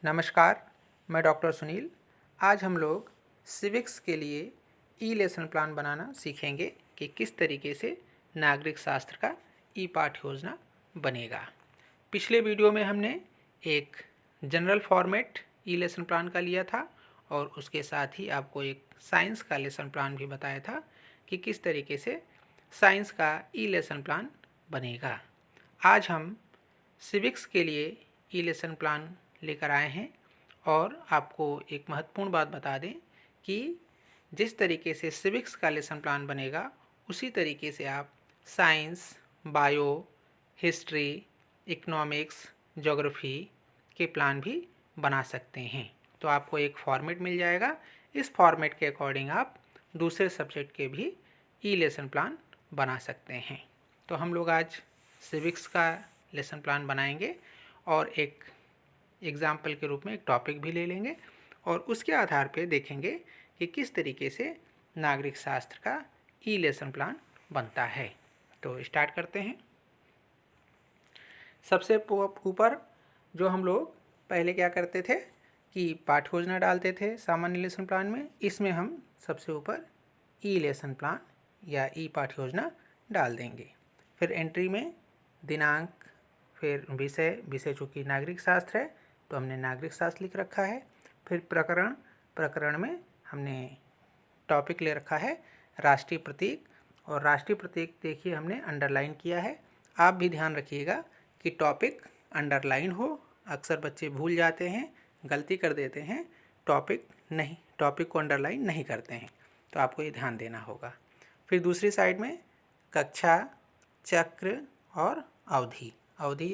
नमस्कार, मैं डॉक्टर सुनील। आज हम लोग सिविक्स के लिए ई लेसन प्लान बनाना सीखेंगे कि किस तरीके से नागरिक शास्त्र का ई पाठ योजना बनेगा। पिछले वीडियो में हमने एक जनरल फॉर्मेट ई लेसन प्लान का लिया था और उसके साथ ही आपको एक साइंस का लेसन प्लान भी बताया था कि किस तरीके से साइंस का ई लेसन प्लान बनेगा। आज हम सिविक्स के लिए ई लेसन प्लान लेकर आए हैं और आपको एक महत्वपूर्ण बात बता दें कि जिस तरीके से सिविक्स का लेसन प्लान बनेगा उसी तरीके से आप science, bio, history, economics, geography के प्लान भी बना सकते हैं। तो आपको एक फॉर्मेट मिल जाएगा। इस फॉर्मेट के अकॉर्डिंग आप दूसरे सब्जेक्ट के भी ई लेसन प्लान बना सकते हैं। तो हम लोग आज सिविक्स का लेसन प्लान बनाएंगे और एक एग्जाम्पल के रूप में एक टॉपिक भी ले लेंगे और उसके आधार पर देखेंगे कि किस तरीके से नागरिक शास्त्र का ई लेसन प्लान बनता है। तो स्टार्ट करते हैं। सबसे ऊपर जो हम लोग पहले क्या करते थे कि पाठ योजना डालते थे सामान्य लेसन प्लान में। इसमें हम सबसे ऊपर ई लेसन प्लान या ई पाठ योजना डाल देंगे। फिर एंट्री में दिनांक, फिर विषय चूँकि नागरिक शास्त्र है तो हमने नागरिक शास्त्र लिख रखा है। फिर प्रकरण में हमने टॉपिक ले रखा है राष्ट्रीय प्रतीक, और राष्ट्रीय प्रतीक देखिए हमने अंडरलाइन किया है। आप भी ध्यान रखिएगा कि टॉपिक अंडरलाइन हो। अक्सर बच्चे भूल जाते हैं, गलती कर देते हैं, टॉपिक को अंडरलाइन नहीं करते हैं, तो आपको ये ध्यान देना होगा। फिर दूसरी साइड में कक्षा, चक्र और अवधि।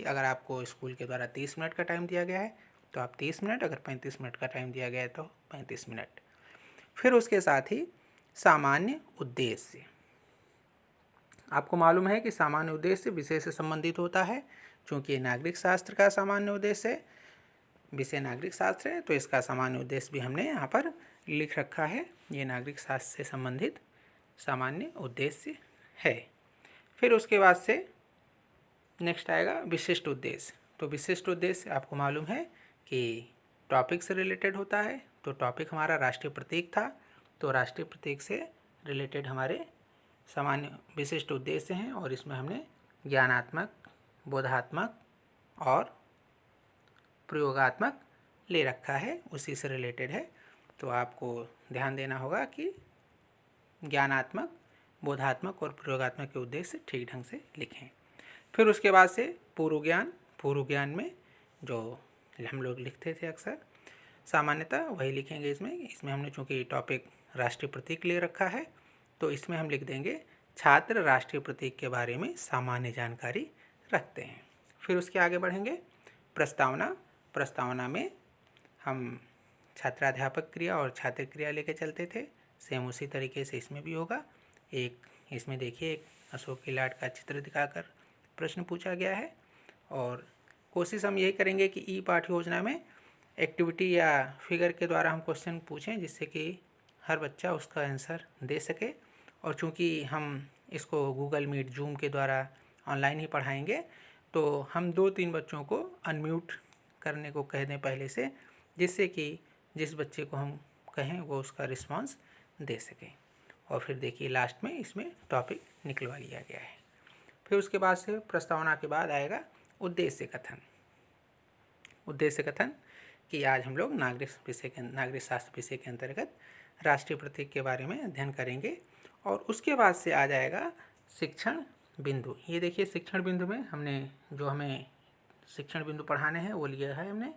अगर आपको स्कूल के द्वारा 30 मिनट का टाइम दिया गया है तो आप 30 मिनट, अगर 35 मिनट का टाइम दिया गया है तो 35 मिनट। फिर उसके साथ ही सामान्य उद्देश्य। आपको मालूम है कि सामान्य उद्देश्य विषय से संबंधित होता है। चूँकि नागरिक शास्त्र का सामान्य उद्देश्य है, विषय नागरिक शास्त्र है, तो इसका सामान्य उद्देश्य भी हमने यहाँ पर लिख रखा है। ये नागरिक शास्त्र से संबंधित सामान्य उद्देश्य है। फिर उसके बाद से नेक्स्ट आएगा विशिष्ट उद्देश्य। तो विशिष्ट उद्देश्य आपको मालूम है कि टॉपिक से रिलेटेड होता है। तो टॉपिक हमारा राष्ट्रीय प्रतीक था, तो राष्ट्रीय प्रतीक से रिलेटेड हमारे सामान्य विशिष्ट उद्देश्य हैं और इसमें हमने ज्ञानात्मक, बोधात्मक और प्रयोगात्मक ले रखा है, उसी से रिलेटेड है। तो आपको ध्यान देना होगा कि ज्ञानात्मक, बोधात्मक और प्रयोगात्मक के उद्देश्य ठीक ढंग से लिखें। फिर उसके बाद से पूर्व ज्ञान में जो हम लोग लिखते थे अक्सर सामान्यतः वही लिखेंगे। इसमें हमने चूँकि टॉपिक राष्ट्रीय प्रतीक ले रखा है तो इसमें हम लिख देंगे छात्र राष्ट्रीय प्रतीक के बारे में सामान्य जानकारी रखते हैं। फिर उसके आगे बढ़ेंगे प्रस्तावना में हम छात्राध्यापक क्रिया और छात्र क्रिया लेके चलते थे। सेम उसी तरीके से इसमें भी होगा। इसमें देखिए एक अशोक की लाट का चित्र दिखाकर प्रश्न पूछा गया है और कोशिश हम यही करेंगे कि ई पाठ योजना में एक्टिविटी या फिगर के द्वारा हम क्वेश्चन पूछें जिससे कि हर बच्चा उसका आंसर दे सके। और चूंकि हम इसको गूगल मीट, जूम के द्वारा ऑनलाइन ही पढ़ाएंगे तो हम 2-3 बच्चों को अनम्यूट करने को कह दें पहले से, जिससे कि जिस बच्चे को हम कहें वो उसका रिस्पांस दे सके। और फिर देखिए लास्ट में इसमें टॉपिक निकलवा लिया गया है। फिर उसके बाद से प्रस्तावना के बाद आएगा उद्देश्य कथन कि आज हम लोग नागरिक शास्त्र विषय के अंतर्गत राष्ट्रीय प्रतीक के बारे में अध्ययन करेंगे। और उसके बाद से आ जाएगा शिक्षण बिंदु। ये देखिए शिक्षण बिंदु में हमें शिक्षण बिंदु पढ़ाने हैं वो लिया है हमने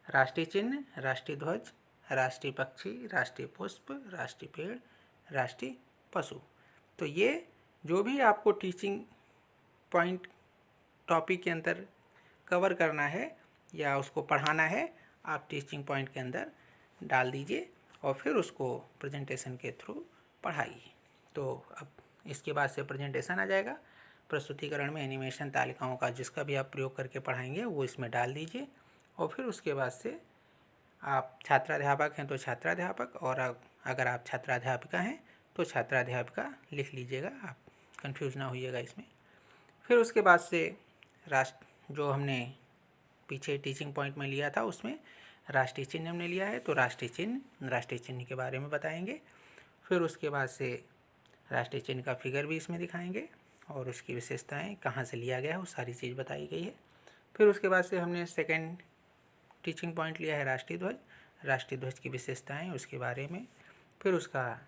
राष्ट्रीय चिन्ह, राष्ट्रीय ध्वज, राष्ट्रीय पक्षी, राष्ट्रीय पुष्प, राष्ट्रीय पेड़, राष्ट्रीय पशु। तो ये जो भी आपको टीचिंग पॉइंट टॉपिक के अंदर कवर करना है या उसको पढ़ाना है, आप टीचिंग पॉइंट के अंदर डाल दीजिए और फिर उसको प्रेजेंटेशन के थ्रू पढ़ाइए। तो अब इसके बाद से प्रेजेंटेशन आ जाएगा। प्रस्तुतिकरण में एनिमेशन, तालिकाओं का जिसका भी आप प्रयोग करके पढ़ाएंगे वो इसमें डाल दीजिए। और फिर उसके बाद से आप छात्राध्यापक हैं तो छात्राध्यापक, और अगर आप छात्राध्यापिका हैं तो छात्राध्यापिका लिख लीजिएगा, आप कंफ्यूज ना होइएगा इसमें। फिर उसके बाद से जो हमने पीछे टीचिंग पॉइंट में लिया था उसमें राष्ट्रीय चिन्ह हमने लिया है तो राष्ट्रीय चिन्ह के बारे में बताएंगे। फिर उसके बाद से राष्ट्रीय चिन्ह का फिगर भी इसमें दिखाएंगे और उसकी विशेषताएं, कहाँ से लिया गया है, वो सारी चीज़ बताई गई है। फिर उसके बाद से हमने सेकंड टीचिंग पॉइंट लिया है राष्ट्रीय ध्वज की विशेषताएं, उसके बारे में। फिर उसका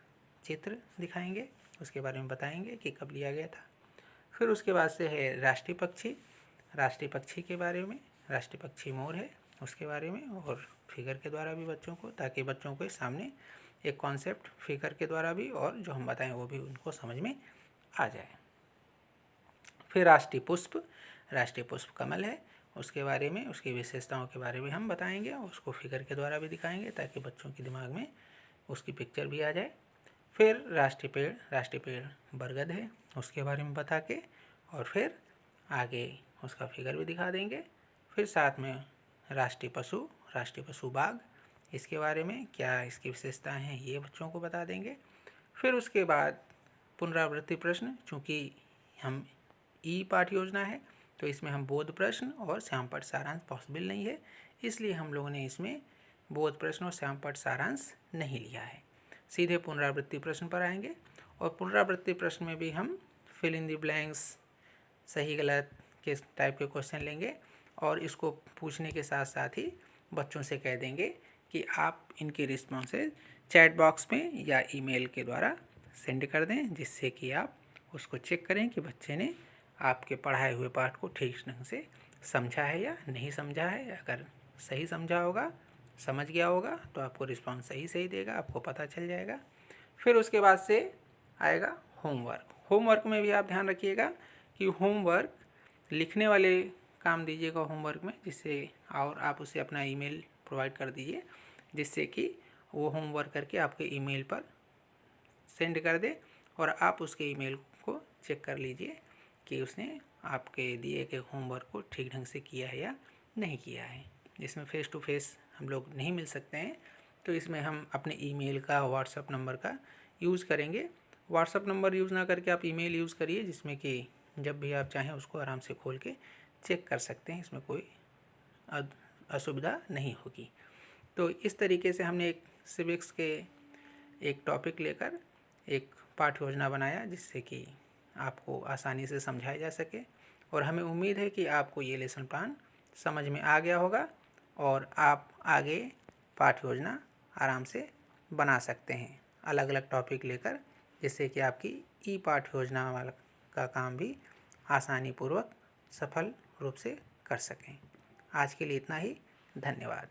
चित्र दिखाएंगे, उसके बारे में बताएंगे कि कब लिया गया था। फिर उसके बाद से है राष्ट्रीय पक्षी के बारे में। राष्ट्रीय पक्षी मोर है, उसके बारे में, और फिगर के द्वारा भी बच्चों को, ताकि बच्चों के सामने एक कॉन्सेप्ट फिगर के द्वारा भी और जो हम बताएं वो भी उनको समझ में आ जाए। फिर राष्ट्रीय पुष्प कमल है, उसके बारे में, उसकी विशेषताओं के बारे में हम बताएंगे और उसको फिगर के द्वारा भी दिखाएंगे ताकि बच्चों के दिमाग में उसकी पिक्चर भी आ जाए। फिर राष्ट्रीय पेड़ बरगद है, उसके बारे में बता के और फिर आगे उसका फिगर भी दिखा देंगे। फिर साथ में राष्ट्रीय पशु बाघ, इसके बारे में क्या इसकी विशेषताएं हैं ये बच्चों को बता देंगे। फिर उसके बाद पुनरावृत्ति प्रश्न, चूँकि हम ई पाठ योजना है तो इसमें हम बोध प्रश्न और श्यामपट्ट सारांश पॉसिबल नहीं है, इसलिए हम लोगों ने इसमें बोध प्रश्न और श्यामपट्ट सारांश नहीं लिया है। सीधे पुनरावृत्ति प्रश्न पर आएंगे और पुनरावृत्ति प्रश्न में भी हम फिल इन द ब्लैंक्स, सही गलत के टाइप के क्वेश्चन लेंगे और इसको पूछने के साथ साथ ही बच्चों से कह देंगे कि आप इनकी रिस्पॉन्सेज चैट बॉक्स में या ईमेल के द्वारा सेंड कर दें, जिससे कि आप उसको चेक करें कि बच्चे ने आपके पढ़ाए हुए पाठ को ठीक ढंग से समझा है या नहीं समझा है। अगर सही समझा होगा, समझ गया होगा तो आपको रिस्पॉन्स सही देगा, आपको पता चल जाएगा। फिर उसके बाद से आएगा होमवर्क में भी आप ध्यान रखिएगा कि होमवर्क लिखने वाले काम दीजिएगा होमवर्क में, जिससे और आप उसे अपना ईमेल प्रोवाइड कर दीजिए, जिससे कि वो होमवर्क करके आपके ईमेल पर सेंड कर दे और आप उसके ईमेल को चेक कर लीजिए कि उसने आपके दिए गए होमवर्क को ठीक ढंग से किया है या नहीं किया है। जिसमें फेस टू फेस हम लोग नहीं मिल सकते हैं तो इसमें हम अपने ईमेल का, व्हाट्सएप नंबर का यूज़ करेंगे। व्हाट्सएप नंबर यूज़ ना करके आप ईमेल यूज़ करिए, जिसमें कि जब भी आप चाहें उसको आराम से खोल के चेक कर सकते हैं, इसमें कोई असुविधा नहीं होगी। तो इस तरीके से हमने एक सिविक्स के एक टॉपिक लेकर एक पाठ योजना बनाया, जिससे कि आपको आसानी से समझाया जा सके, और हमें उम्मीद है कि आपको ये लेसन प्लान समझ में आ गया होगा और आप आगे पाठ योजना आराम से बना सकते हैं अलग अलग टॉपिक लेकर, जिससे कि आपकी ई पाठ योजना वाला का काम भी आसानी पूर्वक सफल रूप से कर सकें। आज के लिए इतना ही, धन्यवाद।